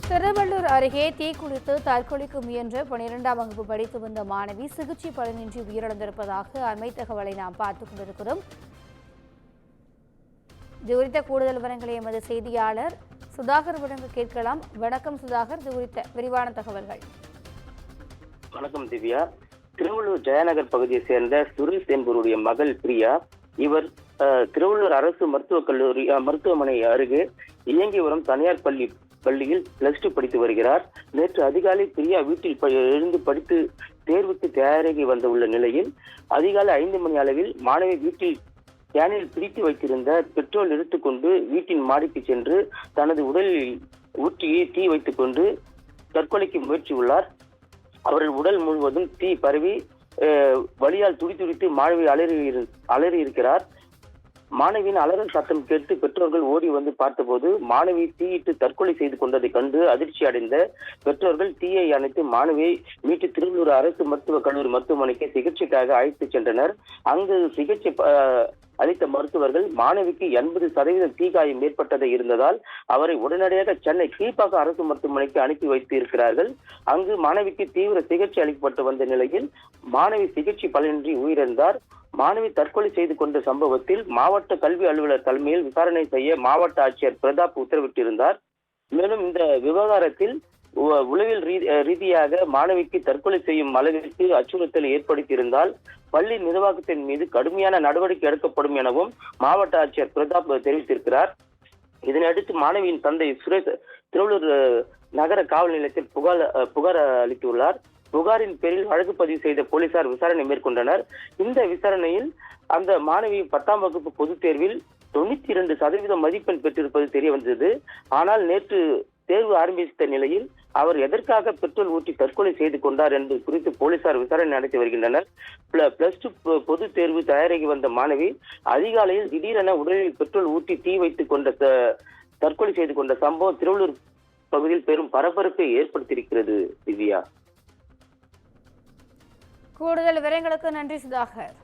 திருவள்ளூர் அருகே தீக்குளித்து தற்கொலைக்கு முயன்ற 12ஆம் வகுப்பு படித்து வந்த மாணவி சிகிச்சை பலனின்றி உயிரிழந்திருப்பதாக அண்மை தகவலை நாம் பார்த்துக் கொண்டிருக்கிறோம். இது குறித்த கூடுதல் விவரங்களை எமது செய்தியாளர் சுதாகர் வழங்க கேட்கலாம். வணக்கம் சுதாகர், இது குறித்த விரிவான தகவல்கள். வணக்கம் திவ்யா. திருவள்ளூர் ஜெயநகர் பகுதியை சேர்ந்த சுரேஷ் என்பவருடைய மகள் பிரியா. இவர் திருவள்ளூர் அரசு மருத்துவமனை அருகே இயங்கி வரும் தனியார் பள்ளியில் +2 படித்து வருகிறார். நேற்று அதிகாலை பிரியா வீட்டில் எழுந்து படித்து தேர்வுக்கு தயாராகி உள்ள நிலையில் அதிகாலை 5 மணி அளவில் மாணவி வீட்டில் கேனில் பிடித்து வைத்திருந்த பெட்ரோல் எடுத்துக்கொண்டு வீட்டின் மாடிக்கு சென்று தனது உடலில் ஊற்றியே தீ வைத்துக் கொண்டு தற்கொலைக்கு முயற்சி உள்ளார். அவரது உடல் முழுவதும் தீ பரவி வலியால் துடித்து மாணவி அலறி இருக்கிறார். மாணவியின் அலறல் சத்தம் கேட்டு பெற்றோர்கள் ஓடி வந்து பார்த்தபோது மாணவி தீயிட்டு தற்கொலை செய்து கொண்டதை கண்டு அதிர்ச்சி அடைந்த பெற்றோர்கள் தீயை அணைத்து மாணவியை மீட்டு திருவள்ளூர் அரசு மருத்துவக் கல்லூரி மருத்துவமனைக்கு சிகிச்சைக்காக அழைத்து சென்றனர். அங்கு சிகிச்சை அளித்த மருத்துவர்கள் மாணவிக்கு 80% தீக்காயம் ஏற்பட்டதை இருந்ததால் அவரை உடனடியாக சென்னை கீழ்ப்பாக்கம் அரசு மருத்துவமனைக்கு அனுப்பி வைத்து இருக்கிறார்கள். அங்கு மாணவிக்கு தீவிர சிகிச்சை அளிக்கப்பட்டு வந்த நிலையில் மாணவி சிகிச்சை பலனின்றி உயிரிழந்தார். மாணவி தற்கொலை செய்து கொண்ட சம்பவத்தில் மாவட்ட கல்வி அலுவலர் தலைமையில் விசாரணை செய்ய மாவட்ட ஆட்சியர் பிரதாப் உத்தரவிட்டிருந்தார். மேலும் இந்த விவகாரத்தில் உளவியல் ரீதியாக மாணவிக்கு தற்கொலை செய்யும் அளவிற்கு அச்சுறுத்தல் ஏற்படுத்தியிருந்தால் பள்ளி நிர்வாகத்தின் மீது கடுமையான நடவடிக்கை எடுக்கப்படும் எனவும் மாவட்ட ஆட்சியர் பிரதாப் தெரிவித்திருக்கிறார். இதனையடுத்து மாணவியின் தந்தை சுரேஷ் திருவள்ளூர் நகர காவல் நிலையத்தில் புகார் அளித்துள்ளார். புகாரின் பேரில் வழக்கு பதிவு செய்த போலீசார் விசாரணை மேற்கொண்டனர். இந்த விசாரணையில் அந்த மாணவி 10ஆம் வகுப்பு பொதுத் தேர்வில் 92% மதிப்பெண் பெற்றிருப்பது தெரிய வந்தது. ஆனால் நேற்று தேர்வு ஆரம்பித்த நிலையில் அவர் எதற்காக பெட்ரோல் ஊற்றி தற்கொலை செய்து கொண்டார் என்பது குறித்து போலீசார் விசாரணை நடத்தி வருகின்றனர். +2 பொது தேர்வு தயாராகி வந்த மாணவி அதிகாலையில் திடீரென உடலில் பெட்ரோல் ஊற்றி தீ வைத்துக் கொண்ட தற்கொலை செய்து கொண்ட சம்பவம் திருவள்ளூர் பகுதியில் பெரும் பரபரப்பை ஏற்படுத்தியிருக்கிறது. திவ்யா, கூடுதல் விவரங்களுக்கு நன்றி சுதாகர்.